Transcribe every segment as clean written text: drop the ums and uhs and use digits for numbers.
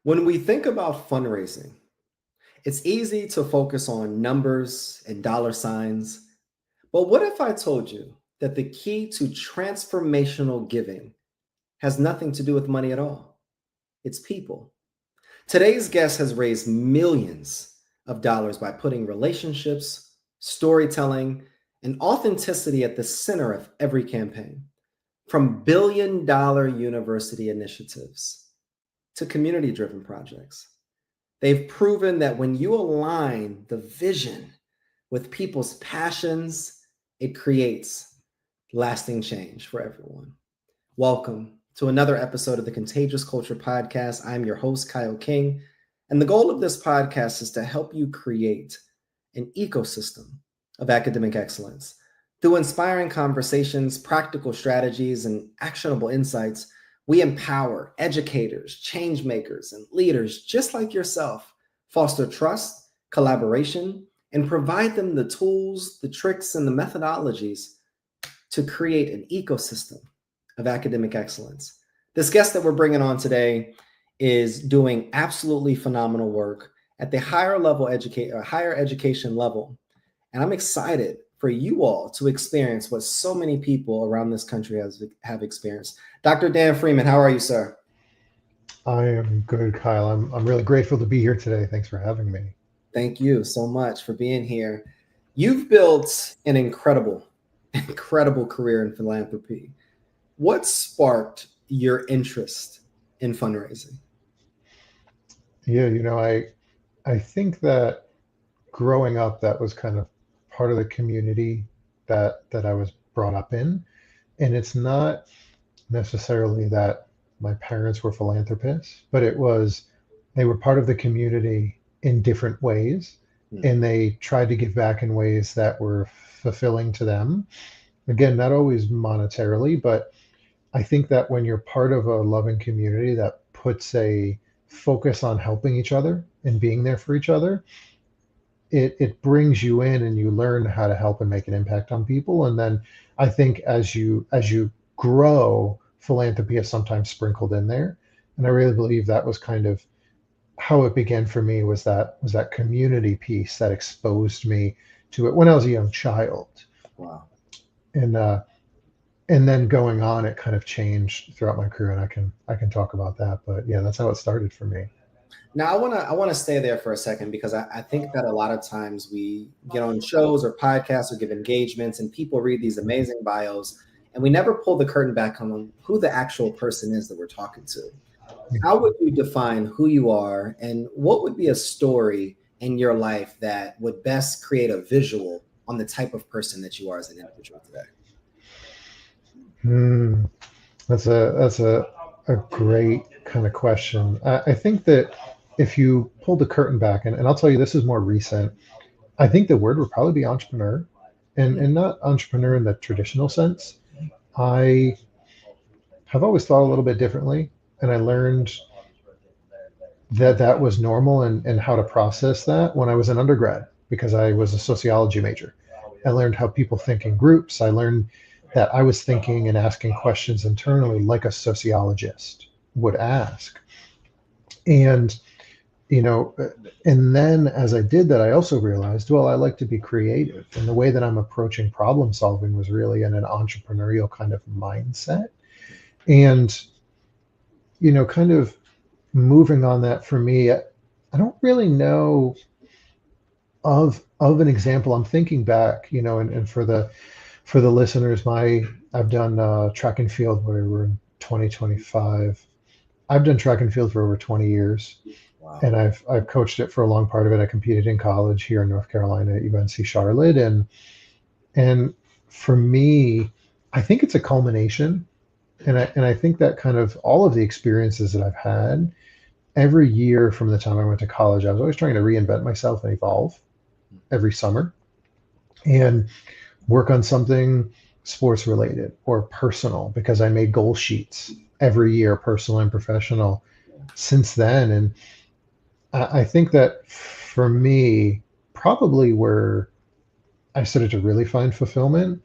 When we think about fundraising, it's easy to focus on numbers and dollar signs. But what if I told you that the key to transformational giving has nothing to do with money at all? It's people. Today's guest has raised millions of dollars by putting relationships, storytelling, and authenticity at the center of every campaign, from billion-dollar university initiatives to community-driven projects. They've proven that when you align the vision with people's passions, it creates lasting change for everyone. Welcome to another episode of the Contagious Culture Podcast. I'm your host, Kyle King, and the goal of this podcast is to help you create an ecosystem of academic excellence. Through inspiring conversations, practical strategies, and actionable insights, we empower educators, change makers, and leaders just like yourself, foster trust, collaboration, and provide them the tools, the tricks, and the methodologies to create an ecosystem of academic excellence. This guest that we're bringing on today is doing absolutely phenomenal work at the higher education level. And I'm excited for you all to experience what so many people around this country have experienced. Dr. Dan Freeman, how are you, sir? I am good, Kyle. I'm really grateful to be here today. Thanks for having me. Thank you so much for being here. You've built an incredible career in philanthropy. What sparked your interest in fundraising? Yeah, I think that growing up, that was kind of part of the community that I was brought up in. And it's not necessarily that my parents were philanthropists, but they were part of the community in different ways. And they tried to give back in ways that were fulfilling to them. Again, not always monetarily, but I think that when you're part of a loving community that puts a focus on helping each other and being there for each other, it brings you in and you learn how to help and make an impact on people. And then I think as you grow, philanthropy is sometimes sprinkled in there. And I really believe that was kind of how it began for me, was that community piece that exposed me to it when I was a young child. Wow. And then going on, it kind of changed throughout my career, and I can talk about that. But yeah, that's how it started for me. Now I wanna stay there for a second because I think that a lot of times we get on shows or podcasts or give engagements and people read these amazing bios and we never pull the curtain back on who the actual person is that we're talking to. How would you define who you are, and what would be a story in your life that would best create a visual on the type of person that you are as an individual today? Hmm. That's a great kind of question. I think that if you pull the curtain back, and I'll tell you, this is more recent. I think the word would probably be entrepreneur, and not entrepreneur in the traditional sense. I have always thought a little bit differently, and I learned that was normal, and how to process that when I was an undergrad, because I was a sociology major. I learned how people think in groups. I learned that I was thinking and asking questions internally like a sociologist would ask. And, you know, and then as I did that, I also realized, well, I like to be creative. And the way that I'm approaching problem solving was really in an entrepreneurial kind of mindset. And, kind of moving on that for me, I don't really know of an example. I'm thinking back, and for the listeners, I've done track and field where we're in 2025. I've done track and field for over 20 years, Wow. and I've coached it for a long part of it. I competed in college here in North Carolina at UNC Charlotte, and for me, I think it's a culmination, and I think that kind of all of the experiences that I've had every year from the time I went to college, I was always trying to reinvent myself and evolve every summer and work on something sports related or personal, because I made goal sheets every year, personal and professional, since then. And I think that for me, probably where I started to really find fulfillment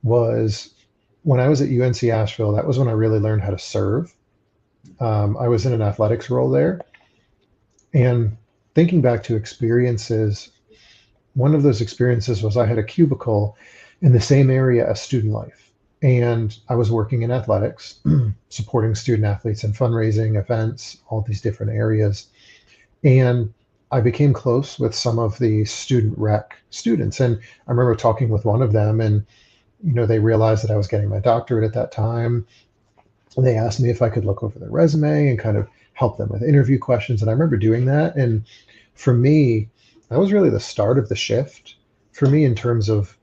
was when I was at UNC Asheville. That was when I really learned how to serve. I was in an athletics role there, And thinking back to experiences, one of those experiences was I had a cubicle in the same area as student life. And I was working in athletics, supporting student athletes in fundraising, events, all these different areas. And I became close with some of the student rec students. And I remember talking with one of them, and they realized that I was getting my doctorate at that time. And they asked me if I could look over their resume and kind of help them with interview questions. And I remember doing that. And for me, that was really the start of the shift for me in terms of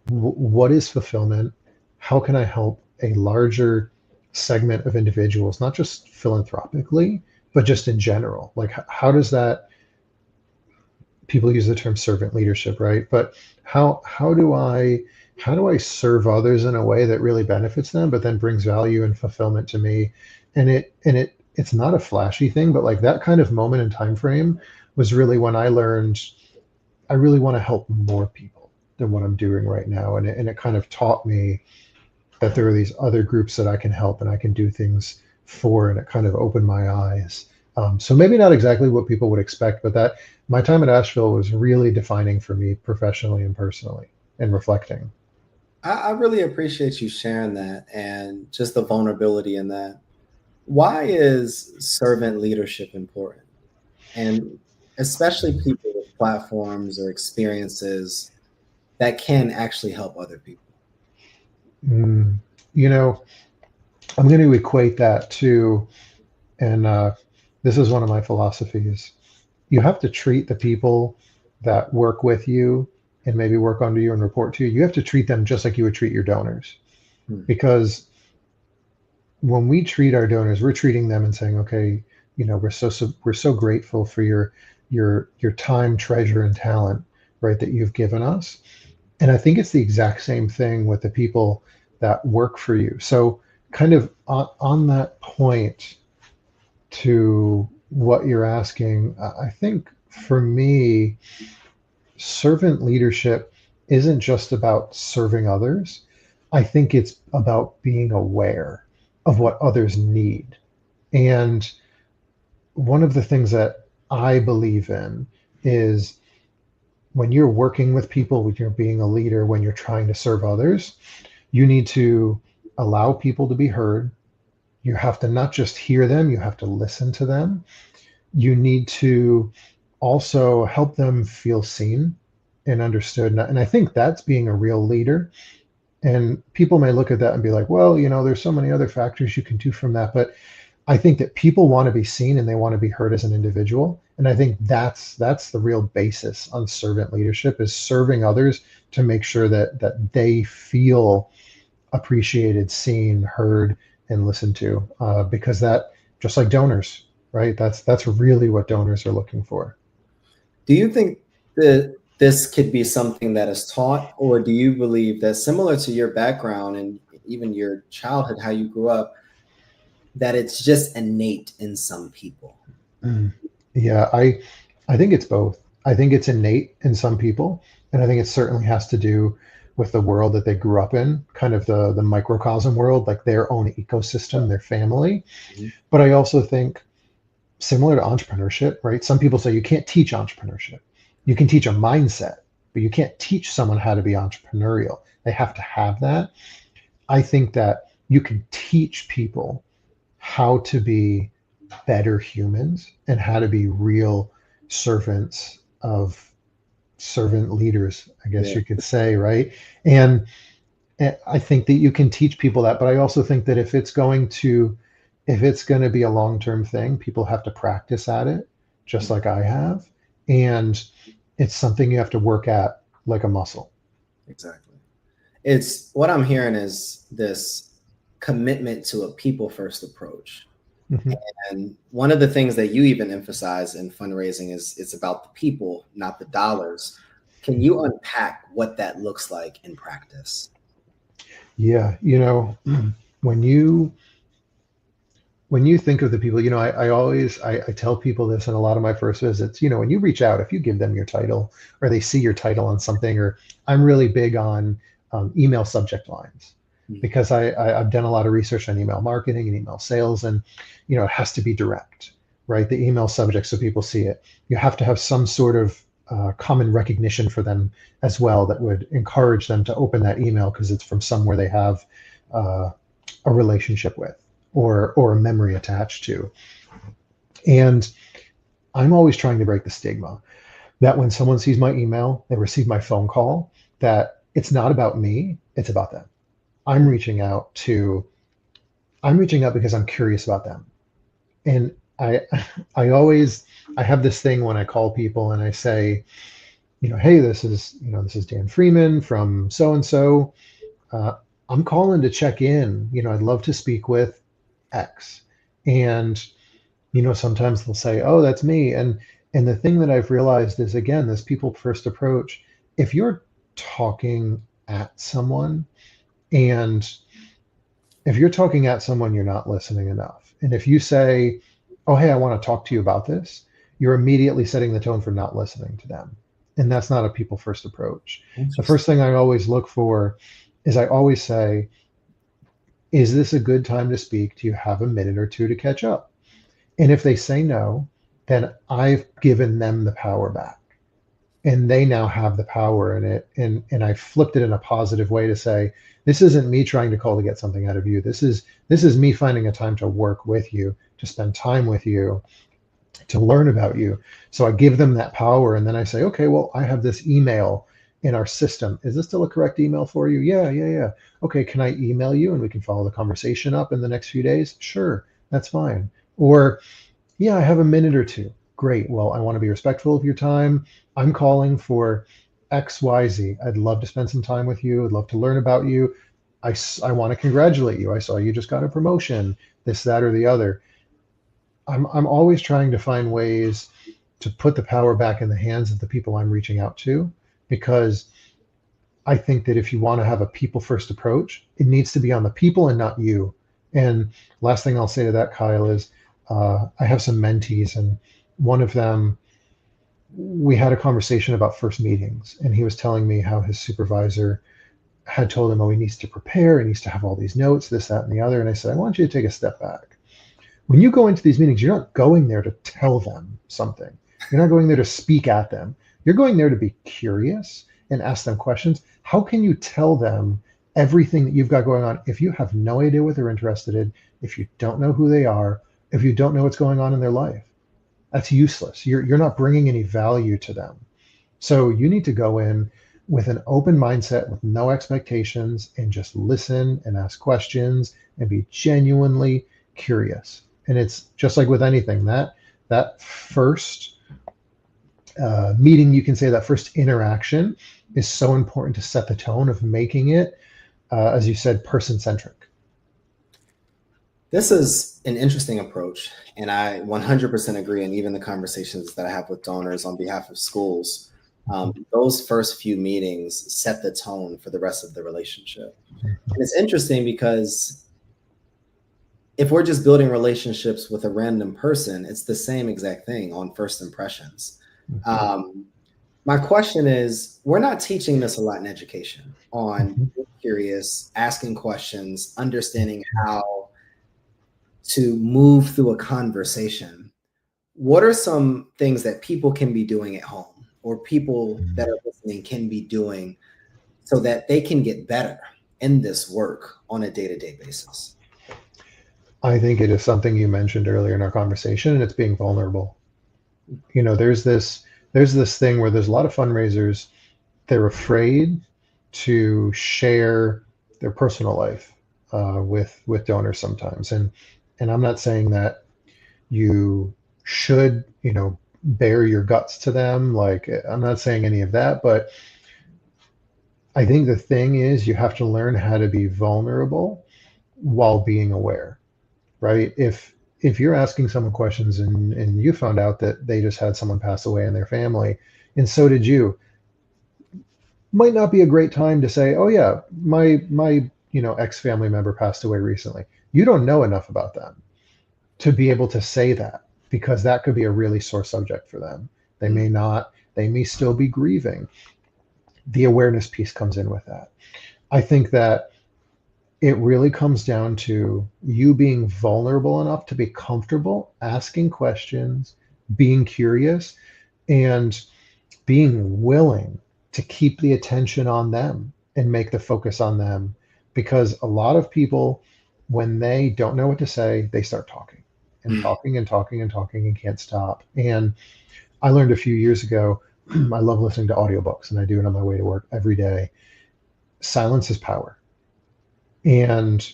what is fulfillment? How can I help a larger segment of individuals, not just philanthropically, but just in general? Like, how does that, people use the term servant leadership, right? But how do I serve others in a way that really benefits them, but then brings value and fulfillment to me? And it's not a flashy thing, but like that kind of moment in time frame was really when I learned I really want to help more people than what I'm doing right now. And it kind of taught me that there are these other groups that I can help and I can do things for, and it kind of opened my eyes. So maybe not exactly what people would expect, but that my time at Asheville was really defining for me professionally and personally and reflecting. I really appreciate you sharing that and just the vulnerability in that. Why is servant leadership important? And especially people with platforms or experiences that can actually help other people. Mm, you know, I'm going to equate that to, and this is one of my philosophies. You have to treat the people that work with you and maybe work under you and report to you. You have to treat them just like you would treat your donors, Hmm. because when we treat our donors, we're treating them and saying, okay, we're so grateful for your time, treasure, and talent, right, that you've given us. And I think it's the exact same thing with the people that work for you. So kind of on that point, to what you're asking, I think for me, servant leadership isn't just about serving others. I think it's about being aware of what others need. And one of the things that I believe in is when you're working with people, when you're being a leader, when you're trying to serve others, you need to allow people to be heard. You have to not just hear them, you have to listen to them. You need to also help them feel seen and understood. And I think that's being a real leader. And people may look at that and be like, well, there's so many other factors you can do from that. But I think that people want to be seen and they want to be heard as an individual. And I think that's the real basis on servant leadership, is serving others to make sure that they feel appreciated, seen, heard, and listened to. Because that, just like donors, right? That's really what donors are looking for. Do you think that this could be something that is taught, or do you believe that similar to your background and even your childhood, how you grew up, that it's just innate in some people? Mm. Yeah, I think it's both. I think it's innate in some people, and I think it certainly has to do with the world that they grew up in, kind of the microcosm world, like their own ecosystem, their family. Mhm. But I also think, similar to entrepreneurship, right? Some people say you can't teach entrepreneurship. You can teach a mindset, but you can't teach someone how to be entrepreneurial. They have to have that. I think that you can teach people how to be better humans and how to be real servants of servant leaders, I guess Yeah. you could say, right? And I think that you can teach people that, but I also think that if it's going to be a long-term thing, people have to practice at it, just like I have. And it's something you have to work at like a muscle. Exactly. It's what I'm hearing is this commitment to a people first approach. Mhm. And one of the things that you even emphasize in fundraising is it's about the people, not the dollars. Can you unpack what that looks like in practice? Yeah, when you when you think of the people, I always I tell people this in a lot of my first visits. When you reach out, if you give them your title or they see your title on something, or I'm really big on email subject lines, Mhm. because I've done a lot of research on email marketing and email sales, and it has to be direct. right? The email subject so people see it. You have to have some sort of common recognition for them as well that would encourage them to open that email because it's from somewhere they have uh, a relationship with or a memory attached to. And I'm always trying to break the stigma that when someone sees my email, they receive my phone call, that it's not about me, it's about them. I'm reaching out to I'm reaching out because I'm curious about them. And I always I have this thing when I call people and I say, hey, this is Dan Freeman from so and so. I'm calling to check in. I'd love to speak with X. And sometimes they'll say, "Oh, that's me." And the thing that I've realized is, again, this people first approach. If you're talking at someone, and if you're talking at someone, you're not listening enough. And if you say, "Oh, hey, I want to talk to you about this," you're immediately setting the tone for not listening to them. And that's not a people first approach. The Interesting. first thing I always look for is I always say, "Is this a good time to speak? Do you have a minute or two to catch up?" And if they say no, then I've given them the power back. And they now have the power in it. And I flipped it in a positive way to say, this isn't me trying to call to get something out of you. This is me finding a time to work with you, to spend time with you, to learn about you. So I give them that power. And then I say, okay, well, I have this email in our system. Is this still a correct email for you? Yeah, yeah, yeah. Okay, can I email you and we can follow the conversation up in the next few days? Sure, that's fine. Or yeah, I have a minute or two. Great. Well, I want to be respectful of your time. I'm calling for XYZ. I'd love to spend some time with you. I'd love to learn about you. I want to congratulate you. I saw you just got a promotion, this, that, or the other. I'm always trying to find ways to put the power back in the hands of the people I'm reaching out to, because I think that if you want to have a people first approach, it needs to be on the people and not you. And last thing I'll say to that, Kyle, is I have some mentees, and one of them, we had a conversation about first meetings, and he was telling me how his supervisor had told him, oh, he needs to prepare, he needs to have all these notes, this, that, and the other. And I said, I want you to take a step back. When you go into these meetings, you're not going there to tell them something. You're not going there to speak at them. You're going there to be curious and ask them questions. How can you tell them everything that you've got going on if you have no idea what they're interested in, if you don't know who they are, if you don't know what's going on in their life? That's useless. You're not bringing any value to them. So you need to go in with an open mindset, with no expectations, and just listen and ask questions and be genuinely curious. And it's just like with anything, that first meeting, you can say that first interaction is so important to set the tone of making it, as you said, person centric. This is an interesting approach, and I 100% agree. And even the conversations that I have with donors on behalf of schools, those first few meetings set the tone for the rest of the relationship. And it's interesting because if we're just building relationships with a random person, it's the same exact thing on first impressions. Um, my question is, we're not teaching this a lot in education on being curious, asking questions, understanding how to move through a conversation. What are some things that people can be doing at home, or people that are listening can be doing, so that they can get better in this work on a day-to-day basis? I think it is something you mentioned earlier in our conversation, and it's being vulnerable. There's this thing where there's a lot of fundraisers, they're afraid to share their personal life with donors sometimes. And I'm not saying that you should, bare your guts to them. Like, I'm not saying any of that, but I think the thing is you have to learn how to be vulnerable while being aware, right? If you're asking someone questions and you found out that they just had someone pass away in their family, and so did you, might not be a great time to say, oh yeah, my ex family member passed away recently. You don't know enough about them to be able to say that, because that could be a really sore subject for them. They may not, they may still be grieving. The awareness piece comes in with that. I think that it really comes down to you being vulnerable enough to be comfortable asking questions, being curious, and being willing to keep the attention on them and make the focus on them. Because a lot of people, when they don't know what to say, they start talking and Mm. talking and talking and talking and can't stop. And I learned a few years ago, I love listening to audiobooks and I do it on my way to work every day. Silence is power. And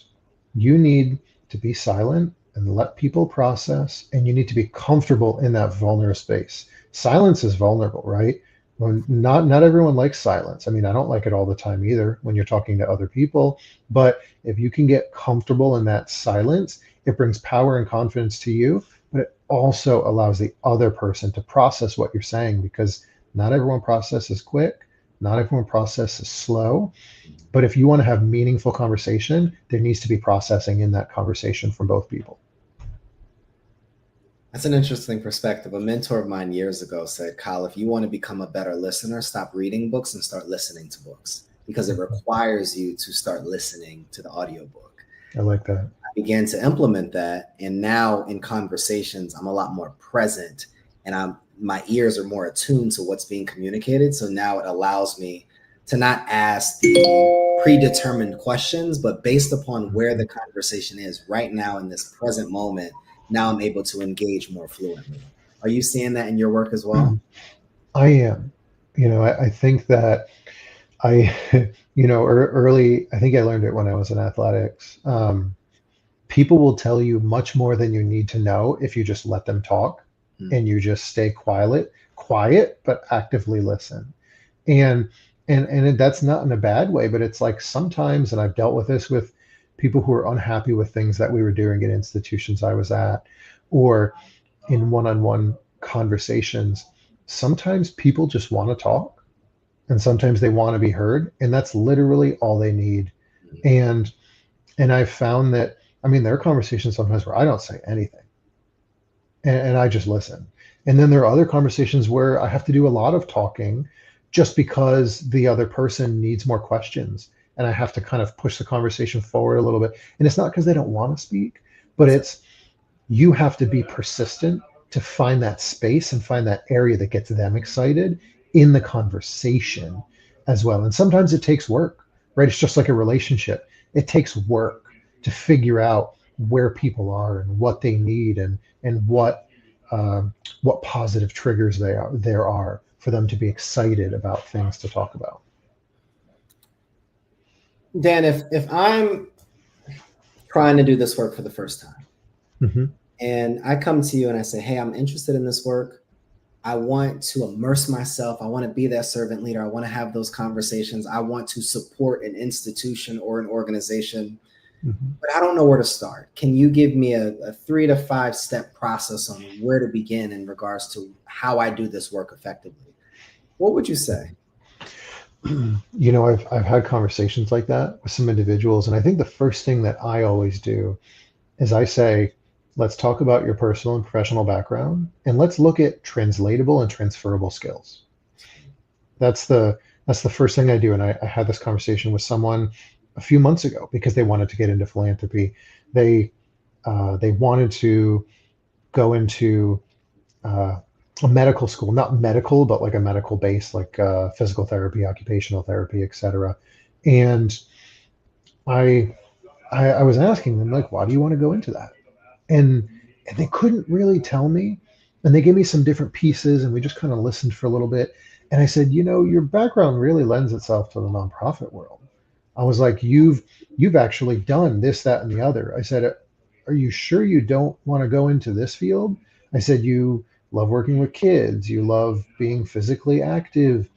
you need to be silent and let people process, and you need to be comfortable in that vulnerable space. Silence is vulnerable, right? When not everyone likes silence. I mean, I don't like it all the time either when you're talking to other people, but if you can get comfortable in that silence, it brings power and confidence to you, but it also allows the other person to process what you're saying, because not everyone processes quick, not everyone processes slow. But if you want to have meaningful conversation, there needs to be processing in that conversation from both people. That's an interesting perspective. A mentor of mine years ago said, Kyle, if you want to become a better listener, stop reading books and start listening to books because it requires you to start listening to the audiobook. I like that. I began to implement that. And now in conversations, I'm a lot more present and my ears are more attuned to what's being communicated. So now it allows me to not ask the predetermined questions, but based upon where the conversation is right now in this present moment, now I'm able to engage more fluently. Are you seeing that in your work as well? I am. I think that I, early, I think I learned it when I was in athletics. People will tell you much more than you need to know if you just let them talk Mm. and you just stay quiet, but actively listen. And that's not in a bad way, but it's like sometimes, and I've dealt with this with people who are unhappy with things that we were doing in institutions I was at, or in one-on-one conversations. Sometimes people just want to talk, and sometimes they want to be heard, and that's literally all they need. And I've found that, I mean, there are conversations sometimes where I don't say anything, and I just listen. And then there are other conversations where I have to do a lot of talking just because the other person needs more questions. And I have to kind of push the conversation forward a little bit. And it's not because they don't want to speak, but it's you have to be persistent to find that space and find that area that gets them excited in the conversation as well. And sometimes it takes work, right? It's just like a relationship. It takes work to figure out where people are and what they need, and what positive triggers there are for them to be excited about things to talk about. Dan, if I'm trying to do this work for the first time Mm-hmm. and I come to you and I say, hey, I'm interested in this work. I want to immerse myself. I want to be that servant leader. I want to have those conversations. I want to support an institution or an organization, Mm-hmm. but I don't know where to start. Can you give me a 3 to 5 step process on where to begin in regards to how I do this work effectively? What would you say? I've had conversations like that with some individuals, and I think the first thing that I always do is I say, let's talk about your personal and professional background, and let's look at translatable and transferable skills. That's the first thing I do. And I had this conversation with someone a few months ago because they wanted to get into philanthropy. They wanted to go into a medical school, not medical, but like a medical base, like physical therapy, occupational therapy, etc. And I, I was asking them, like, why do you want to go into that? And they couldn't really tell me. And they gave me some different pieces, and we just kind of listened for a little bit. And I said, your background really lends itself to the nonprofit world. I was like, you've actually done this, that, and the other. I said, are you sure you don't want to go into this field? I said, you love working with kids, you love being physically active,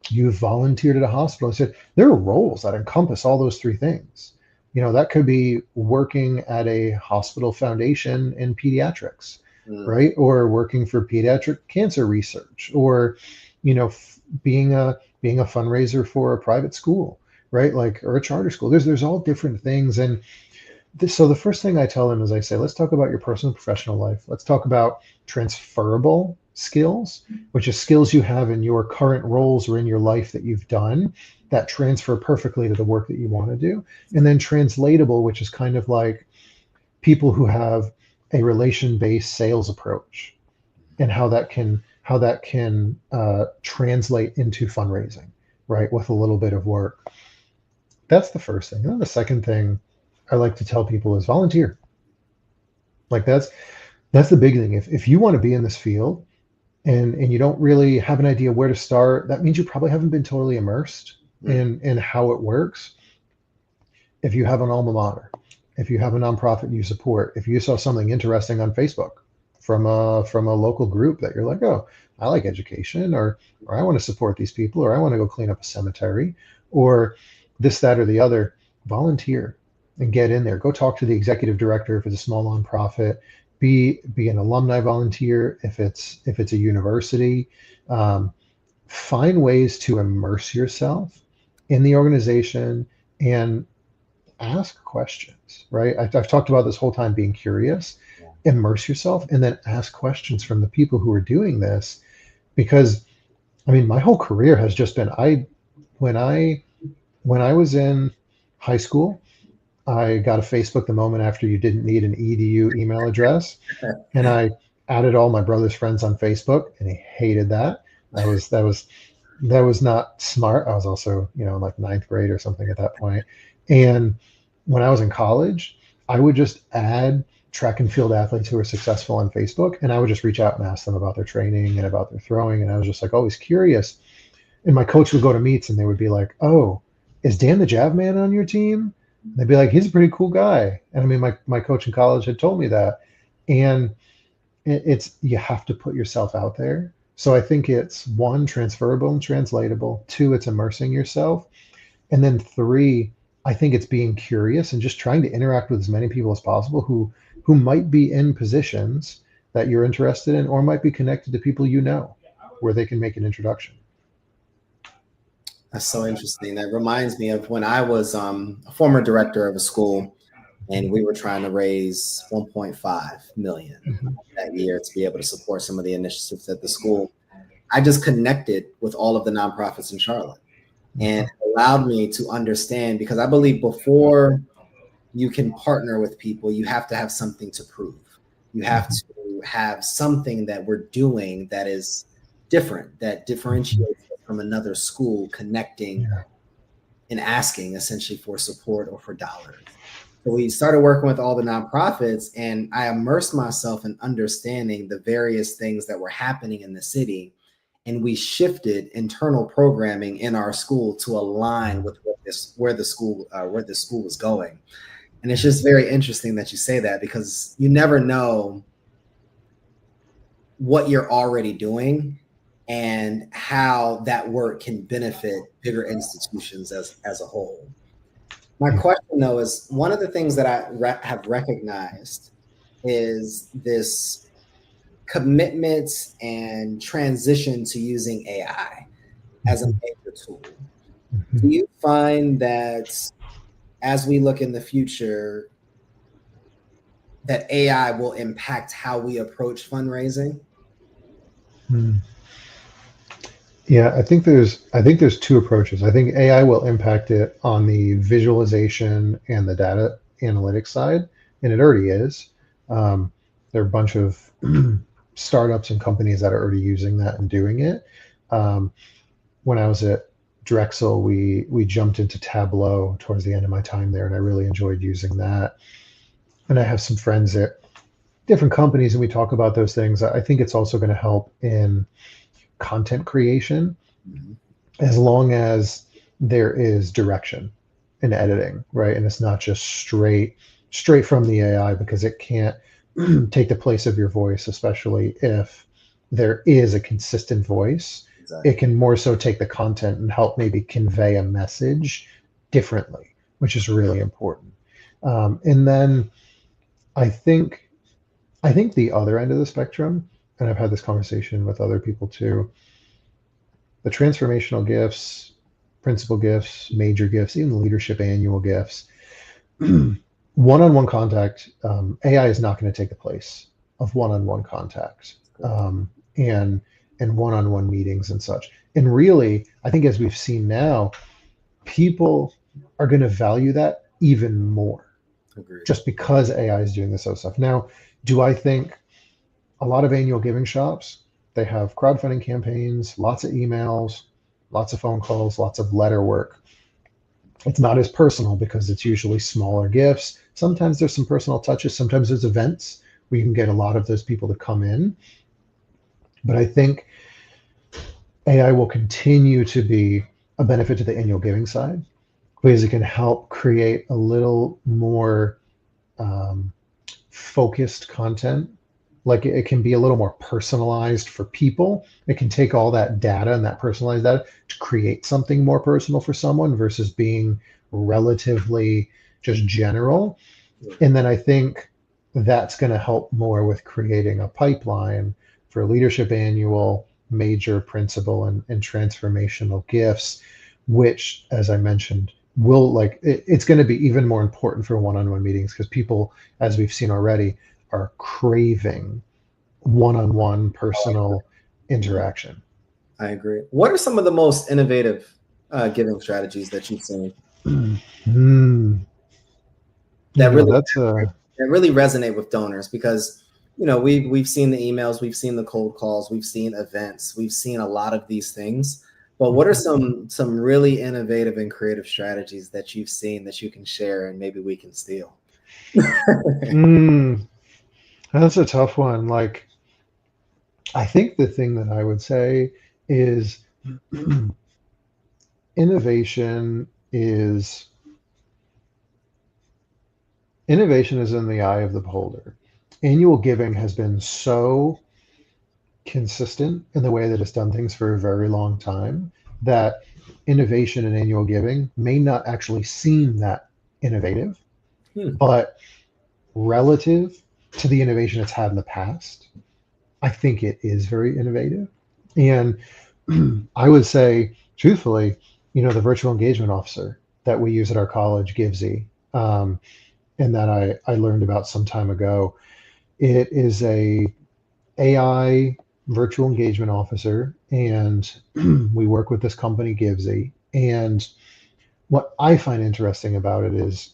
you volunteered at a hospital. I said, there are roles that encompass all those three things. That could be working at a hospital foundation in pediatrics, Mm. right? Or working for pediatric cancer research, or, being a fundraiser for a private school, right? Like, or a charter school. There's all different things. And so the first thing I tell them is I say, let's talk about your personal and professional life. Let's talk about transferable skills, which is skills you have in your current roles or in your life that you've done that transfer perfectly to the work that you want to do. And then translatable, which is kind of like people who have a relation-based sales approach and how that can translate into fundraising, right? With a little bit of work. That's the first thing. And then the second thing I like to tell people is volunteer. Like that's the big thing. If you want to be in this field and you don't really have an idea where to start, that means you probably haven't been totally immersed in how it works. If you have an alma mater, if you have a nonprofit you support, if you saw something interesting on Facebook from a local group that you're like, oh, I like education, or I want to support these people, or I want to go clean up a cemetery, or this, that, or the other, volunteer and get in there. Go talk to the executive director if it's a small nonprofit. Be an alumni volunteer if it's a university. Um, find ways to immerse yourself in the organization and ask questions, right? I've talked about this whole time being curious, immerse yourself, and then ask questions from the people who are doing this. Because, I mean, my whole career has just been when I when I was in high school, I got a Facebook the moment after you didn't need an edu email address, and I added all my brother's friends on Facebook, and he hated that. That was not smart. I was also, in like ninth grade or something at that point. And when I was in college, I would just add track and field athletes who were successful on Facebook, and I would just reach out and ask them about their training and about their throwing. And I was just like always curious. And my coach would go to meets and they would be like, "Oh, is Dan the Jab Man on your team?" And they'd be like, "He's a pretty cool guy." And I mean, my coach in college had told me that. And it's you have to put yourself out there. So I think it's one, transferable and translatable. Two, it's immersing yourself. And then three, I think it's being curious and just trying to interact with as many people as possible who might be in positions that you're interested in or might be connected to people where they can make an introduction. That's so interesting. That reminds me of when I was a former director of a school, and we were trying to raise 1.5 million Mhm. that year to be able to support some of the initiatives at the school. I just connected with all of the nonprofits in Charlotte, and it allowed me to understand, because I believe before you can partner with people, you have to have something to prove. You have Mhm. to have something that we're doing that is different, that Mhm. differentiates us from another school, connecting Yeah. and asking essentially for support or for dollars. So we started working with all the nonprofits, and I immersed myself in understanding the various things that were happening in the city. And we shifted internal programming in our school to align with where the school was going. And it's just very interesting that you say that, because you never know what you're already doing and how that work can benefit bigger institutions as a whole. My Yeah. question, though, is one of the things that I have recognized is this commitment and transition to using AI as a Mhm. major tool. Do Mhm. you find that as we look in the future, that AI will impact how we approach fundraising? Mm. Yeah, I think there's two approaches. I think AI will impact it on the visualization and the data analytics side, and it already is. Um, there are a bunch of startups and companies that are already using that and doing it. Um, when I was at Drexel, we jumped into Tableau towards the end of my time there, and I really enjoyed using that. And I have some friends at different companies, and we talk about those things. I think it's also going to help in content creation Mhm. as long as there is direction in editing, right? And it's not just straight from the AI, because it can't take the place of your voice, especially if there is a consistent voice. It Exactly. can more so take the content and help maybe convey a message differently, which is really important. And then I think I think the other end of the spectrum, and I've had this conversation with other people too, the transformational gifts, principal gifts, major gifts, even the leadership annual gifts, one-on-one contact, AI is not going to take the place of one-on-one contact. Good point. and one-on-one meetings and such. And really, I think as we've seen now, people are going to value that even more Agreed. just because AI is doing this other stuff. Now, do I think a lot of annual giving shops, they have crowdfunding campaigns, lots of emails, lots of phone calls, lots of letter work. It's not as personal because it's usually smaller gifts. Sometimes there's some personal touches. Sometimes there's events where you can get a lot of those people to come in. But I think AI will continue to be a benefit to the annual giving side because it can help create a little more um, focused content. Like it can be a little more personalized for people. It can take all that data and that personalized data to create something more personal for someone versus being relatively just general. And then I think that's going to help more with creating a pipeline for leadership annual, major principal, and transformational gifts, which, as I mentioned, will it's going to be even more important for one-on-one meetings because people, as we've seen already, are craving one-on-one personal interaction. I agree. What are some of the most innovative giving strategies that you've seen Mm, you that know, really that's a that really resonate with donors? Because we've seen the emails, we've seen the cold calls, we've seen events, we've seen a lot of these things. But what are some really innovative and creative strategies that you've seen that you can share and maybe we can steal? mm, that's a tough one. Like, I think the thing that I would say is innovation is innovation is in the eye of the beholder. Annual giving has been so consistent in the way that it's done things for a very long time that innovation in annual giving may not actually seem that innovative, Hmm. but relative to the innovation it's had in the past, I think it is very innovative. And I would say, truthfully, the virtual engagement officer that we use at our college, Givesy, and that I learned about some time ago, it is a AI virtual engagement officer, and we work with this company, Givesy. And what I find interesting about it is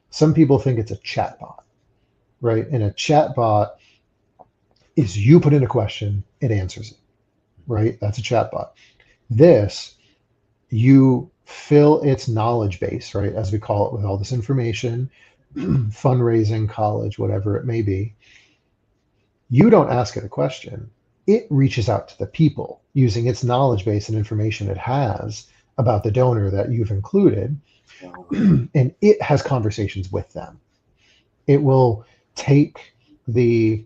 some people think it's a chatbot, right? And a chatbot is you put in a question, it answers it, right? That's a chatbot. This, you fill its knowledge base, right, as we call it, with all this information, fundraising, college, whatever it may be. You don't ask it a question. It reaches out to the people using its knowledge base and information it has about the donor that you've included, Wow. and it has conversations with them. It will take the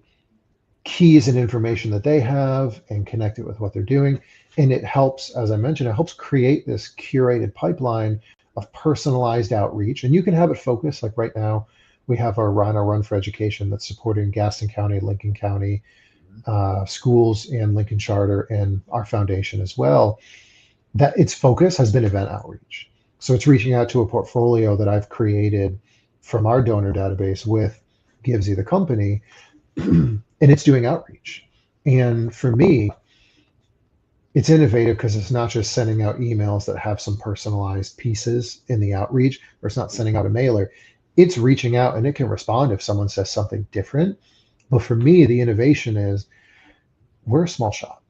keys and information that they have and connect it with what they're doing. And it helps, as I mentioned, it helps create this curated pipeline of personalized outreach. And you can have it focused. Like right now, we have our Run for Education that's supporting Gaston County, Lincoln County schools, and Lincoln Charter, and our foundation as well. That its focus has been event outreach. So it's reaching out to a portfolio that I've created from our donor database with Givesy, the company, and it's doing outreach. And for me, it's innovative because it's not just sending out emails that have some personalized pieces in the outreach, or it's not sending out a mailer. It's reaching out and it can respond if someone says something different. But for me, the innovation is we're a small shop.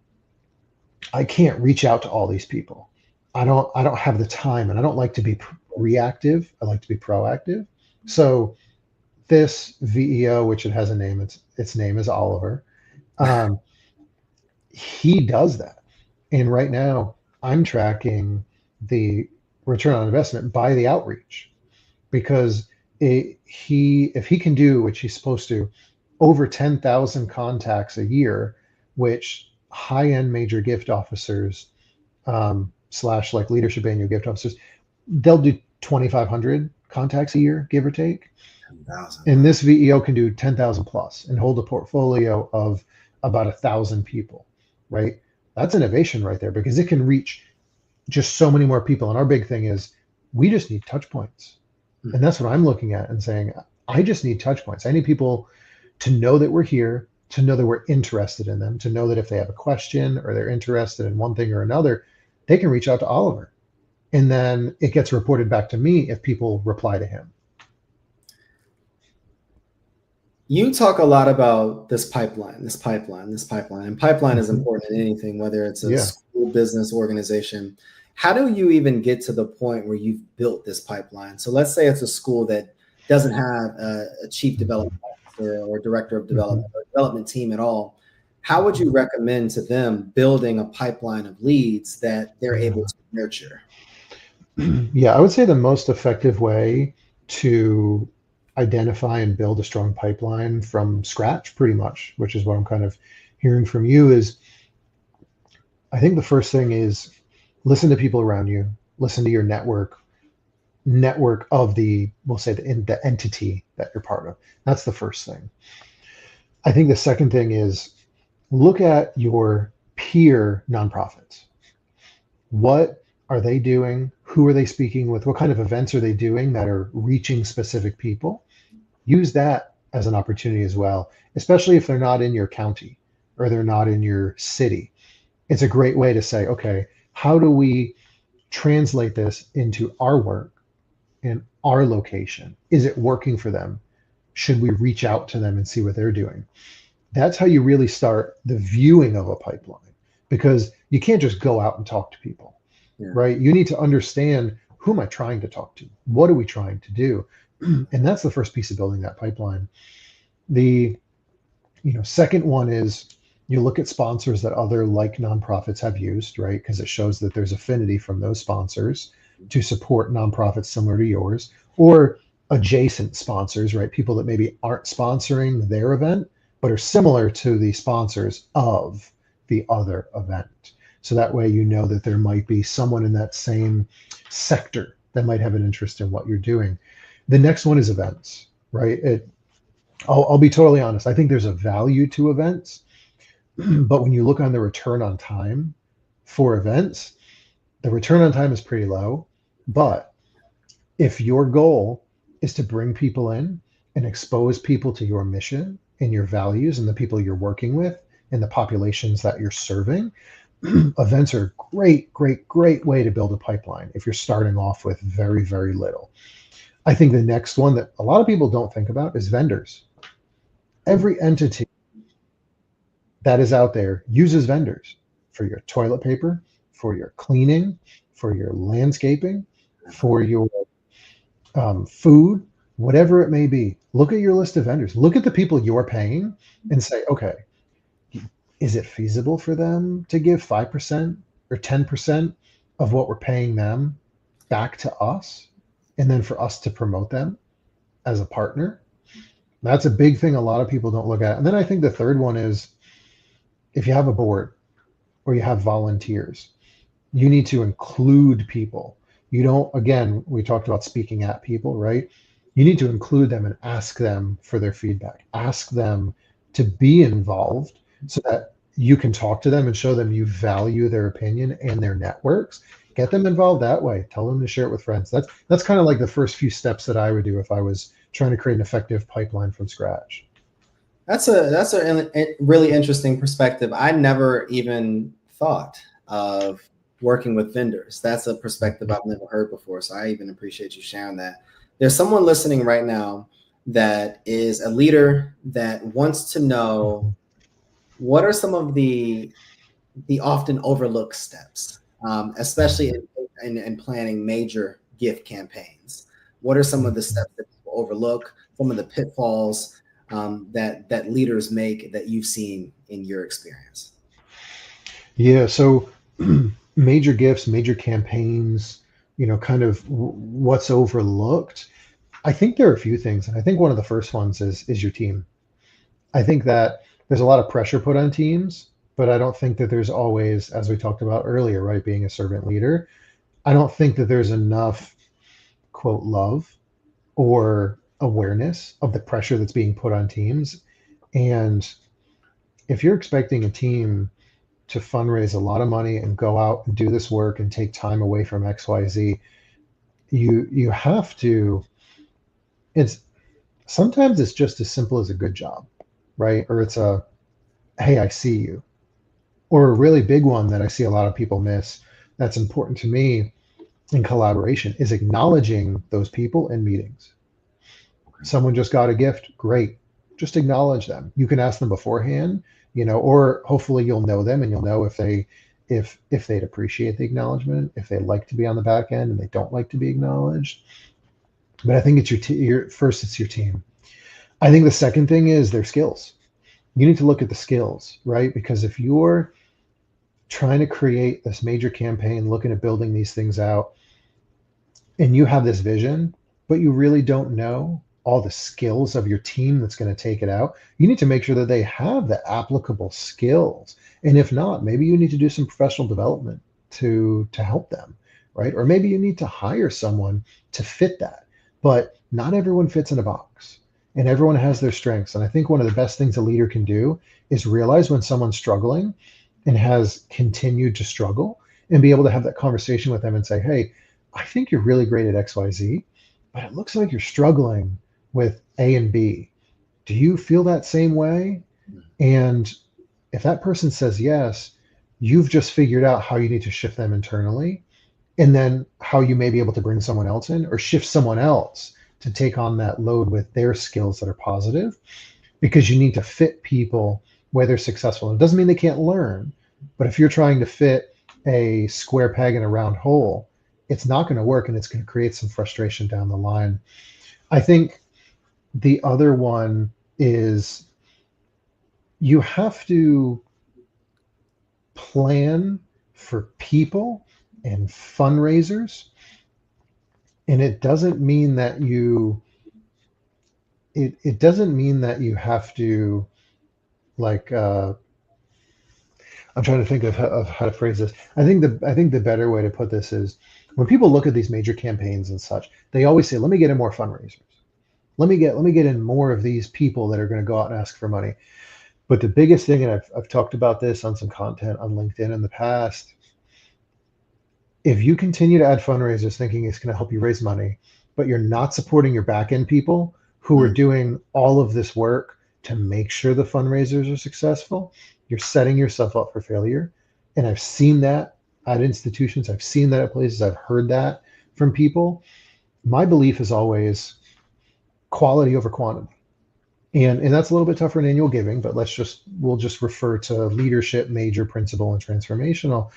I can't reach out to all these people. I don't have the time, and I don't like to be reactive. I like to be proactive. So this VEO, which it has a name, its name is Oliver. Um, he does that. And right now, I'm tracking the return on investment by the outreach because if he can do, which he's supposed to, over 10,000 contacts a year, which high-end major gift officers slash like leadership annual gift officers, they'll do 2,500 contacts a year, give or take. 10,000. And this VEO can do 10,000 plus and hold a portfolio of about 1,000 people, right? That's innovation right there because it can reach just so many more people. And our big thing is we just need touch points. And that's what I'm looking at and saying, I just need touch points. I need people to know that we're here to know that we're interested in them, to know that if they have a question or they're interested in one thing or another, they can reach out to Oliver. And then it gets reported back to me if people reply to him. You talk a lot about this pipeline, this pipeline, this pipeline, and pipeline is Mhm. important in anything, whether it's a Yeah. school, business, organization. How do you even get to the point where you've built this pipeline? So let's say it's a school that doesn't have a chief Mhm. development officer or director of Mhm. development or development team at all. How would you recommend to them building a pipeline of leads that they're able Yeah. to nurture? Yeah, I would say the most effective way to identify and build a strong pipeline from scratch, pretty much, which is what I'm kind of hearing from you, is I think the first thing is listen to people around you, listen to your network of the, we'll say the entity that you're part of. That's the first thing. I think the second thing is look at your peer nonprofits. What are they doing? Who are they speaking with? What kind of events are they doing that are reaching specific people? Use that as an opportunity as well, especially if they're not in your county or they're not in your city. It's a great way to say, okay, how do we translate this into our work in our location? Is it working for them? Should we reach out to them and see what they're doing? That's how you really start the viewing of a pipeline, because you can't just go out and talk to people, Yeah. right? You need to understand, who am I trying to talk to? What are we trying to do? And that's the first piece of building that pipeline. The second one is you look at sponsors that other like nonprofits have used, right? Because it shows that there's affinity from those sponsors to support nonprofits similar to yours, or adjacent sponsors, right? People that maybe aren't sponsoring their event, but are similar to the sponsors of the other event. So that way you know that there might be someone in that same sector that might have an interest in what you're doing. The next one is events, right? I'll be totally honest. I think there's a value to events, but when you look on the return on time for events, the return on time is pretty low. But if your goal is to bring people in and expose people to your mission and your values and the people you're working with and the populations that you're serving, events are a great, great, great way to build a pipeline if you're starting off with very, very little. I think the next one that a lot of people don't think about is vendors. Hmm. Every entity that is out there uses vendors for your toilet paper, for your cleaning, for your landscaping, for your food, whatever it may be. Look at your list of vendors. Look at the people you're paying and say, okay, is it feasible for them to give 5% or 10% of what we're paying them back to us? And then for us to promote them as a partner? That's a big thing a lot of people don't look at. And then I think the third one is, if you have a board or you have volunteers, you need to include people. You don't, again, we talked about speaking at people, right? You need to include them and ask them for their feedback. Ask them to be involved so that you can talk to them and show them you value their opinion and their networks. Get them involved that way. Tell them to share it with friends. That's kind of like the first few steps that I would do if I was trying to create an effective pipeline from scratch. That's a really interesting perspective. I never even thought of working with vendors. That's a perspective I've never heard before. So I even appreciate you sharing that. There's someone listening right now that is a leader that wants to know what are some of the often overlooked steps, especially in planning major gift campaigns. What are some of the steps that people overlook? Some of the pitfalls that leaders make that you've seen in your experience? Yeah, so major gifts, major campaigns, kind of what's overlooked. I think there are a few things, and I think one of the first ones is your team. I think that there's a lot of pressure put on teams, but I don't think that there's always, as we talked about earlier, right, being a servant leader, I don't think that there's enough, quote, love or awareness of the pressure that's being put on teams. And if you're expecting a team to fundraise a lot of money and go out and do this work and take time away from XYZ, you have to, it's sometimes it's just as simple as a good job, right? Or it's a hey, I see you. Or a really big one that I see a lot of people miss that's important to me in collaboration is acknowledging those people in meetings. Okay. Someone just got a gift, great. Just acknowledge them. You can ask them beforehand, or hopefully you'll know them and you'll know if they'd appreciate the acknowledgement, if they like to be on the back end and they don't like to be acknowledged. But I think it's your first, it's your team. I think the second thing is their skills. You need to look at the skills, right? Because if you're trying to create this major campaign, looking at building these things out, and you have this vision, but you really don't know all the skills of your team that's going to take it out, you need to make sure that they have the applicable skills. And if not, maybe you need to do some professional development to help them, right? Or maybe you need to hire someone to fit that. But not everyone fits in a box, and everyone has their strengths. And I think one of the best things a leader can do is realize when someone's struggling and has continued to struggle, and be able to have that conversation with them and say, hey, I think you're really great at XYZ, but it looks like you're struggling with A and B. Do you feel that same way? And if that person says yes, you've just figured out how you need to shift them internally, and then how you may be able to bring someone else in or shift someone else to take on that load with their skills that are positive, because you need to fit people where they're successful. It doesn't mean they can't learn, but if you're trying to fit a square peg in a round hole, it's not going to work, and it's going to create some frustration down the line. I think the other one is you have to plan for people and fundraisers, and it doesn't mean that it doesn't mean that you have to, like, I'm trying to think of how to phrase this. I think the better way to put this is, when people look at these major campaigns and such, they always say, let me get in more fundraisers. Let me get in more of these people that are going to go out and ask for money. But the biggest thing, and I've talked about this on some content on LinkedIn in the past, if you continue to add fundraisers thinking it's going to help you raise money, but you're not supporting your back end people who are Mm. doing all of this work to make sure the fundraisers are successful, you're setting yourself up for failure. And I've seen that at institutions, I've seen that at places, I've heard that from people. My belief is always quality over quantity. And that's a little bit tougher in annual giving, but we'll just refer to leadership, major, principle, and transformational.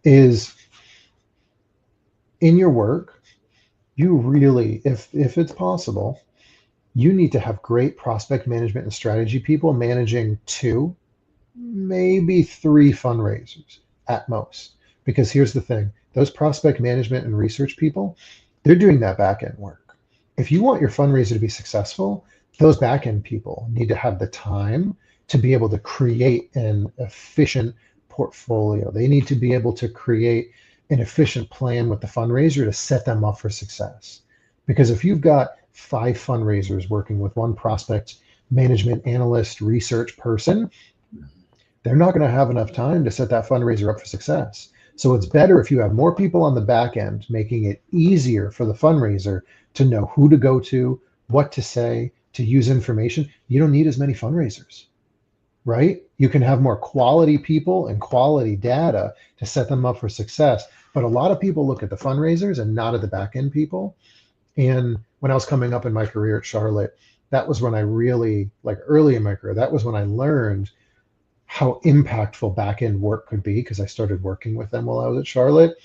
Is in your work, you really, if it's possible, you need to have great prospect management and strategy people managing two, maybe three fundraisers at most. Because here's the thing, those prospect management and research people, they're doing that back end work. If you want your fundraiser to be successful, those back end people need to have the time to be able to create an efficient portfolio. They need to be able to create an efficient plan with the fundraiser to set them up for success. Because if you've got five fundraisers working with one prospect management analyst research person, they're not going to have enough time to set that fundraiser up for success. So it's better if you have more people on the back end, making it easier for the fundraiser to know who to go to, what to say, to use information. You don't need as many fundraisers, right? You can have more quality people and quality data to set them up for success. But a lot of people look at the fundraisers and not at the back end people. And when I was coming up in my career at Charlotte, that was when I really, like early in my career, that was when I learned how impactful back end work could be, because I started working with them while I was at Charlotte,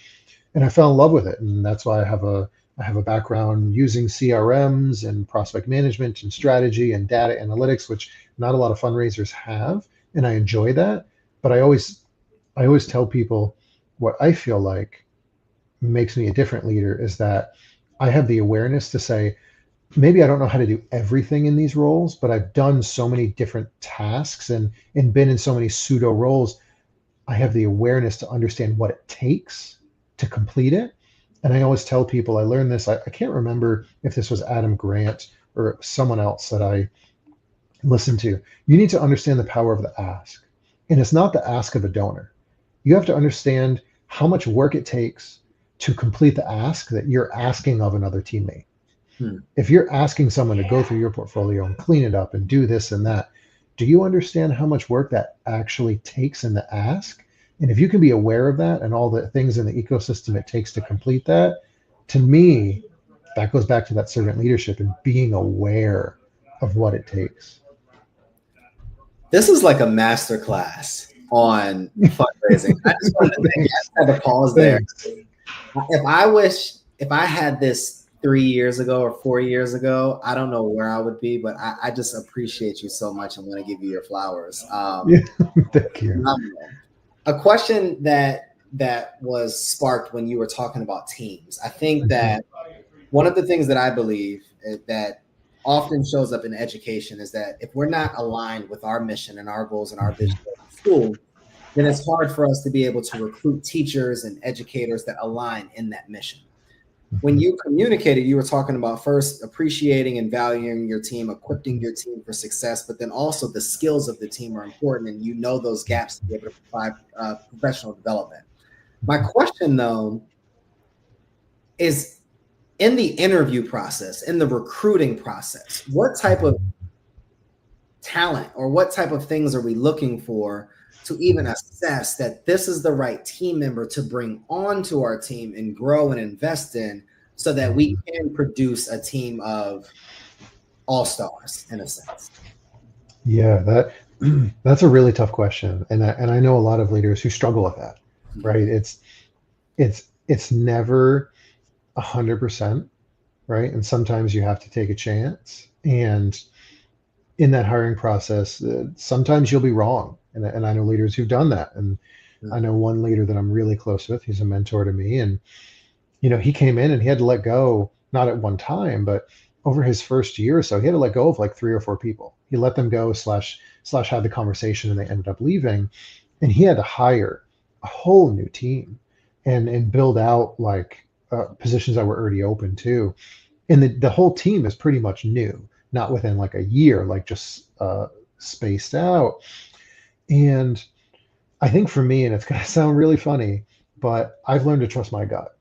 and I fell in love with it. And that's why I have a background using CRMs and prospect management and strategy and data analytics, which not a lot of fundraisers have, and I enjoy that. But I always tell people what I feel like makes me a different leader is that I have the awareness to say, maybe I don't know how to do everything in these roles, but I've done so many different tasks and been in so many pseudo roles. I have the awareness to understand what it takes to complete it. And I always tell people, I learned this, I can't remember if this was Adam Grant or someone else that I listened to. You need to understand the power of the ask. And it's not the ask of a donor. You have to understand how much work it takes to complete the ask that you're asking of another teammate. Hmm. If you're asking someone to go through your portfolio and clean it up and do this and that, Do you understand how much work that actually takes in the ask? And if you can be aware of that and all the things in the ecosystem it takes to complete that, to me, that goes back to that servant leadership and being aware of what it takes. This is like a master class on fundraising. I just wanted to say, Thanks. I had to pause there. Thanks. If I had this 3 years ago or 4 years ago, I don't know where I would be, but I just appreciate you so much. I'm going to give you your flowers. Yeah, thank you. Phenomenal. A question that was sparked when you were talking about teams. I think that one of the things that I believe that often shows up in education is that if we're not aligned with our mission and our goals and our vision of the school, then it's hard for us to be able to recruit teachers and educators that align in that mission. When you communicated, you were talking about first appreciating and valuing your team, equipping your team for success, but then also the skills of the team are important, and you know those gaps to be able to provide professional development. My question, though, is in the interview process, in the recruiting process, what type of talent or what type of things are we looking for to even assess that this is the right team member to bring onto our team and grow and invest in so that we can produce a team of all-stars in a sense? Yeah, that's a really tough question, and I know a lot of leaders who struggle with that. Right? It's never 100%, right? And sometimes you have to take a chance. And in that hiring process, sometimes you'll be wrong. And I know leaders who've done that. And I know one leader that I'm really close with. He's a mentor to me, and he came in and he had to let go, not at one time, but over his first year or so, he had to let go of like 3 or 4 people. He let them go slash had the conversation, and they ended up leaving. And he had to hire a whole new team and build out like positions that were already open too. And the whole team is pretty much new, not within like a year, like just spaced out. And I think for me, and it's going to sound really funny, but I've learned to trust my gut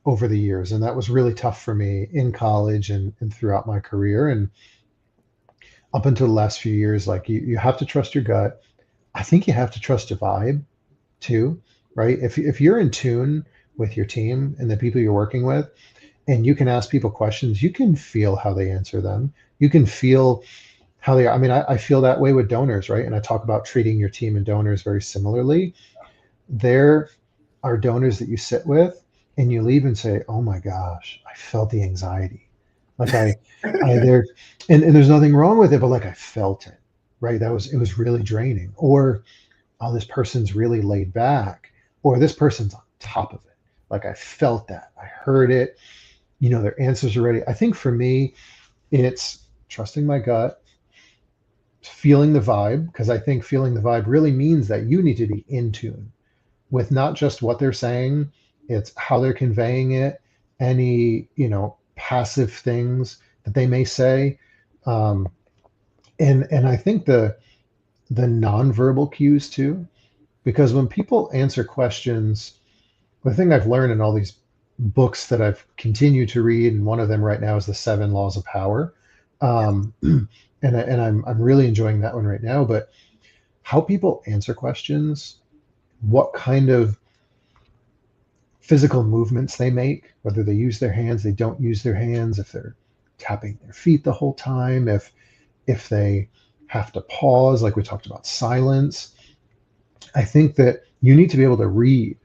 over the years. And that was really tough for me in college and throughout my career. And up until the last few years, like you have to trust your gut. I think you have to trust your vibe too, right? If you're in tune with your team and the people you're working with, and you can ask people questions, you can feel how they answer them. You can feel how they are. I mean, I feel that way with donors, right? And I talk about treating your team and donors very similarly. There are donors that you sit with and you leave and say, oh my gosh, I felt the anxiety. Like there, and there's nothing wrong with it, but like I felt it, right? It was really draining. Or, oh, this person's really laid back, or this person's on top of it. Like I felt that, I heard it, their answers are ready. I think for me, it's trusting my gut, feeling the vibe, because I think feeling the vibe really means that you need to be in tune with not just what they're saying, it's how they're conveying it, any, passive things that they may say. Um, and I think the nonverbal cues too, because when people answer questions, the thing I've learned in all these books that I've continued to read, and one of them right now is the Seven Laws of Power. And I'm really enjoying that one right now. But how people answer questions, what kind of physical movements they make, whether they use their hands, they don't use their hands, if they're tapping their feet the whole time, if they have to pause, like we talked about silence. I think that you need to be able to read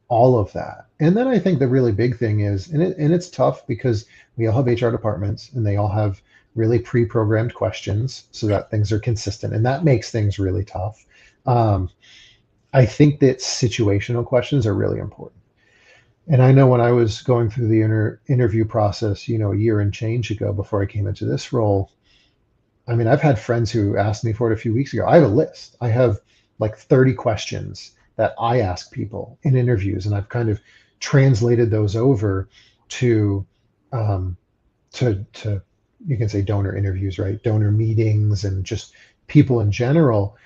all of that. And then I think the really big thing is, and it's tough because we all have HR departments and they all have really pre-programmed questions so that things are consistent, and that makes things really tough. I think that situational questions are really important. And I know when I was going through the interview process, a year and change ago before I came into this role, I mean, I've had friends who asked me for it a few weeks ago. I have a list. I have like 30 questions that I ask people in interviews, and I've kind of translated those over to um, to you can say donor interviews, right? Donor meetings and just people in general,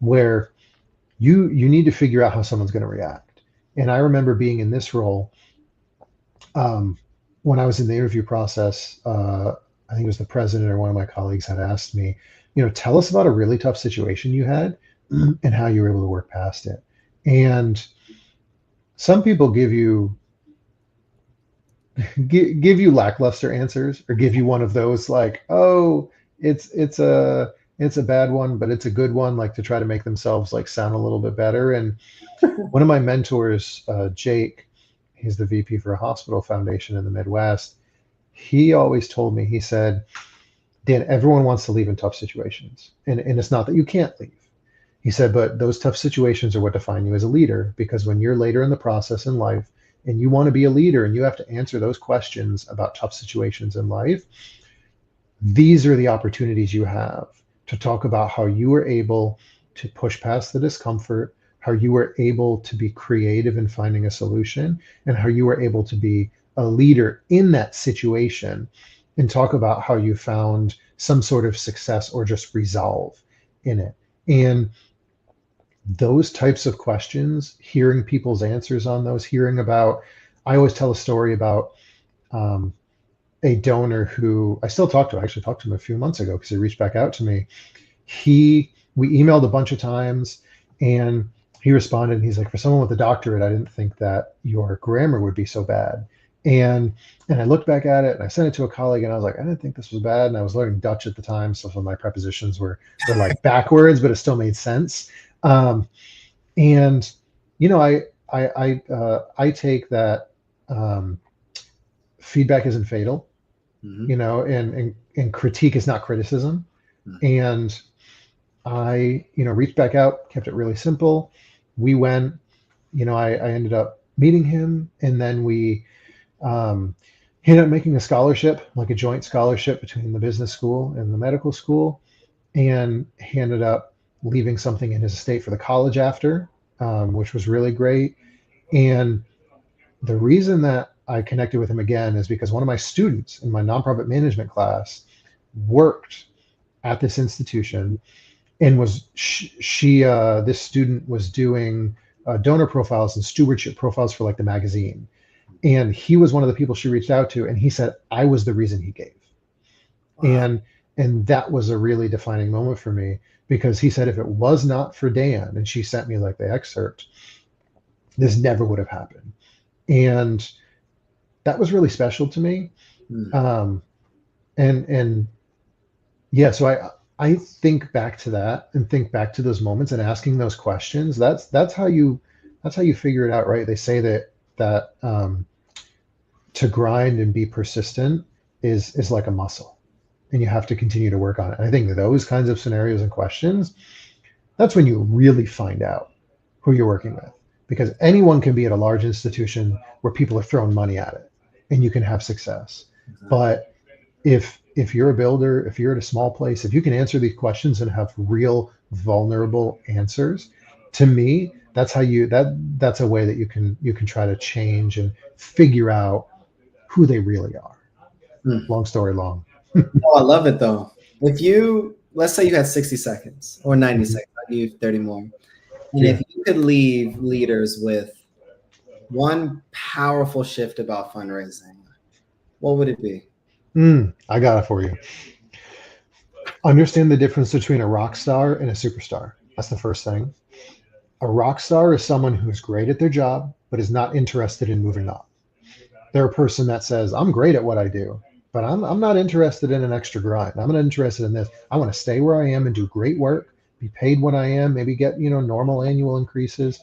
where you need to figure out how someone's going to react. And I remember being in this role um, when I was in the interview process. I think it was the president or one of my colleagues had asked me, tell us about a really tough situation you had and how you were able to work past it. And some people give you lackluster answers, or give you one of those like, oh, it's a bad one, but it's a good one, like to try to make themselves like sound a little bit better. And one of my mentors, Jake, he's the VP for a hospital foundation in the Midwest. He always told me, he said, Dan, everyone wants to leave in tough situations. And it's not that you can't leave. He said, but those tough situations are what define you as a leader, because when you're later in the process in life and you want to be a leader and you have to answer those questions about tough situations in life, these are the opportunities you have to talk about how you were able to push past the discomfort, how you were able to be creative in finding a solution, and how you were able to be a leader in that situation, and talk about how you found some sort of success or just resolve in it. And those types of questions, hearing people's answers on those, hearing about, I always tell a story about um, a donor who I still talk to. I actually talked to him a few months ago because he reached back out to me. We emailed a bunch of times, and he responded, and he's like, for someone with a doctorate, I didn't think that your grammar would be so bad. And I looked back at it and I sent it to a colleague, and I was like, I didn't think this was bad. And I was learning Dutch at the time, so some of my prepositions were like backwards, but it still made sense. Um, and I take that feedback isn't fatal, Mhm. and critique is not criticism. Mhm. And I, reached back out, kept it really simple. We went, I ended up meeting him, and then um, he ended up making a scholarship, like a joint scholarship between the business school and the medical school. And he ended up leaving something in his estate for the college after, which was really great. And the reason that I connected with him again is because one of my students in my nonprofit management class worked at this institution, and was this student was doing donor profiles and stewardship profiles for like the magazine. And he was one of the people she reached out to, and he said I was the reason he gave. Wow. And that was a really defining moment for me, because he said if it was not for Dan, and she sent me like the excerpt, this never would have happened. And that was really special to me. Mm. um and yeah, so I think back to that, and think back to those moments and asking those questions. That's how you figure it out, right? They say that to grind and be persistent is like a muscle, and you have to continue to work on it. And I think those kinds of scenarios and questions, that's when you really find out who you're working with, because anyone can be at a large institution where people are throwing money at it and you can have success. Exactly. But if you're a builder, if you're at a small place, if you can answer these questions and have real vulnerable answers, to me, that's a way that you can try to change and figure out who they really are. Mm. Long story long. Oh, I love it though. If you, let's say you had 60 seconds or 90 Mhm. seconds, I'll give you 30 more. And if Yeah. you could leave leaders with one powerful shift about fundraising, what would it be? I got it for you. Understand the difference between a rock star and a superstar. That's the first thing. A rock star is someone who's great at their job, but is not interested in moving up. They're a person that says, I'm great at what I do, but I'm not interested in an extra grind. I'm not interested in this. I want to stay where I am and do great work, be paid what I am, maybe get, normal annual increases.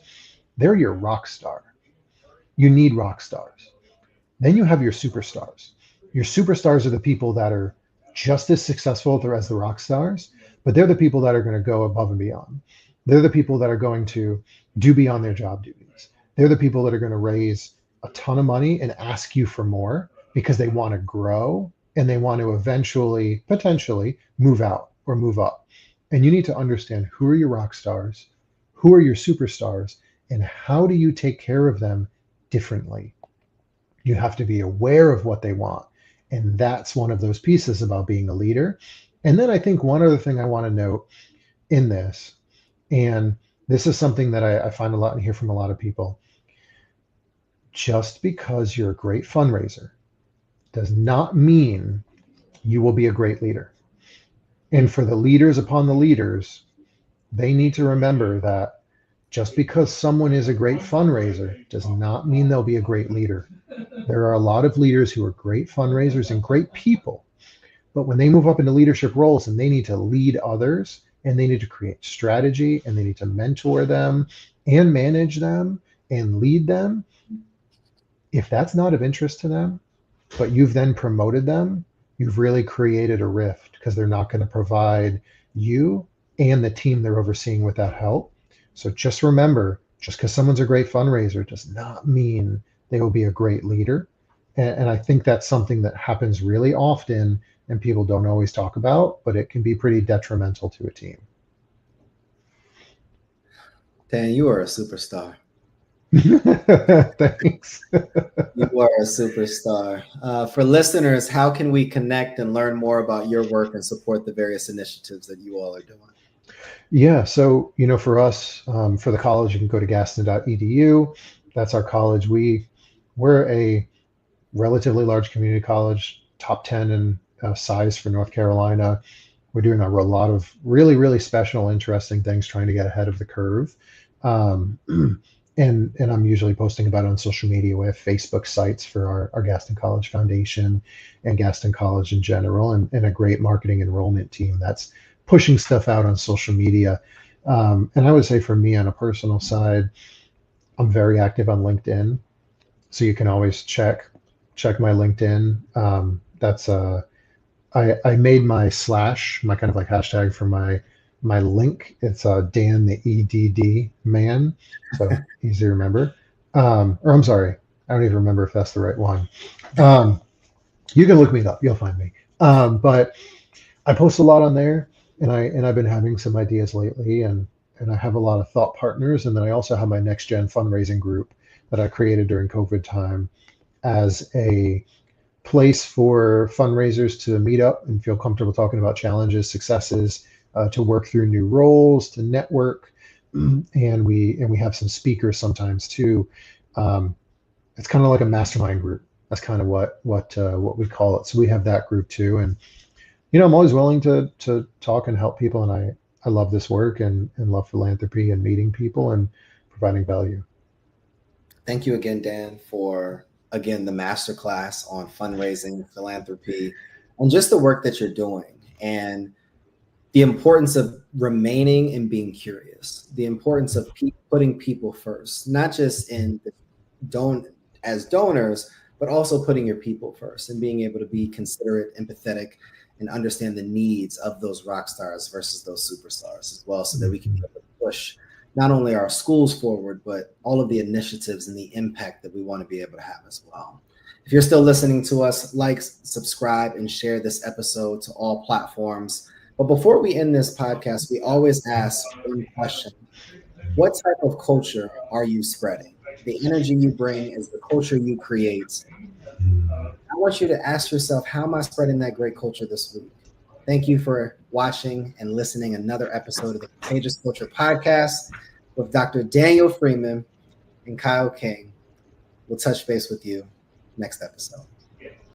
They're your rock star. You need rock stars. Then you have your superstars. Your superstars are the people that are just as successful as the rock stars, but they're the people that are going to go above and beyond. They're the people that are going to do beyond their job duties. They're the people that are going to raise a ton of money and ask you for more because they want to grow and they want to eventually, potentially, move out or move up. And you need to understand who are your rock stars, who are your superstars, and how do you take care of them differently. You have to be aware of what they want. And that's one of those pieces about being a leader. And then I think one other thing I want to note in this, and this is something that I find a lot and hear from a lot of people, just because you're a great fundraiser does not mean you will be a great leader. And for the leaders upon the leaders, they need to remember that just because someone is a great fundraiser does not mean they'll be a great leader. There are a lot of leaders who are great fundraisers and great people, but when they move up into leadership roles and they need to lead others and they need to create strategy and they need to mentor them and manage them and lead them, if that's not of interest to them, but you've then promoted them, you've really created a rift because they're not going to provide you and the team they're overseeing with that help. So just remember, just because someone's a great fundraiser does not mean they will be a great leader. And I think that's something that happens really often and people don't always talk about, but it can be pretty detrimental to a team. Dan, you are a superstar. Thanks. You are a superstar. For listeners, how can we connect and learn more about your work and support the various initiatives that you all are doing? Yeah, so for us, for the college, you can go to gaston.edu. That's our college. We're a relatively large community college, top 10 in size for North Carolina. We're doing a lot of really, really special, interesting things, trying to get ahead of the curve. Um, and I'm usually posting about it on social media. We have Facebook sites for our Gaston College Foundation and Gaston College in general, and a great marketing enrollment team that's pushing stuff out on social media. And I would say for me on a personal side, I'm very active on LinkedIn. So you can always check my LinkedIn. I made my / my kind of like hashtag for my link. It's Dan the EDD man, so easy to remember. Or I'm sorry, I don't even remember if that's the right one. You can look me up, you'll find me. But I post a lot on there, and I've been having some ideas lately, and I have a lot of thought partners, and then I also have my next gen fundraising group that I created during COVID time as a place for fundraisers to meet up and feel comfortable talking about challenges, successes, to work through new roles, to network, and we have some speakers sometimes too. It's kind of like a mastermind group. That's kind of what we call it. So we have that group too, and I'm always willing to talk and help people, and I love this work and love philanthropy and meeting people and providing value. Thank you again, Dan, for the masterclass on fundraising, philanthropy, and just the work that you're doing, and the importance of remaining and being curious, the importance of putting people first, not just as donors, but also putting your people first and being able to be considerate, empathetic, and understand the needs of those rock stars versus those superstars as well, so that we can be able to push not only our schools forward, but all of the initiatives and the impact that we want to be able to have as well. If you're still listening to us, like, subscribe, and share this episode to all platforms. But before we end this podcast, we always ask one question. What type of culture are you spreading? The energy you bring is the culture you create. I want you to ask yourself, how am I spreading that great culture this week? Thank you for watching and listening another episode of the Contagious Culture Podcast with Dr. Daniel Freeman and Kyle King. We'll touch base with you next episode.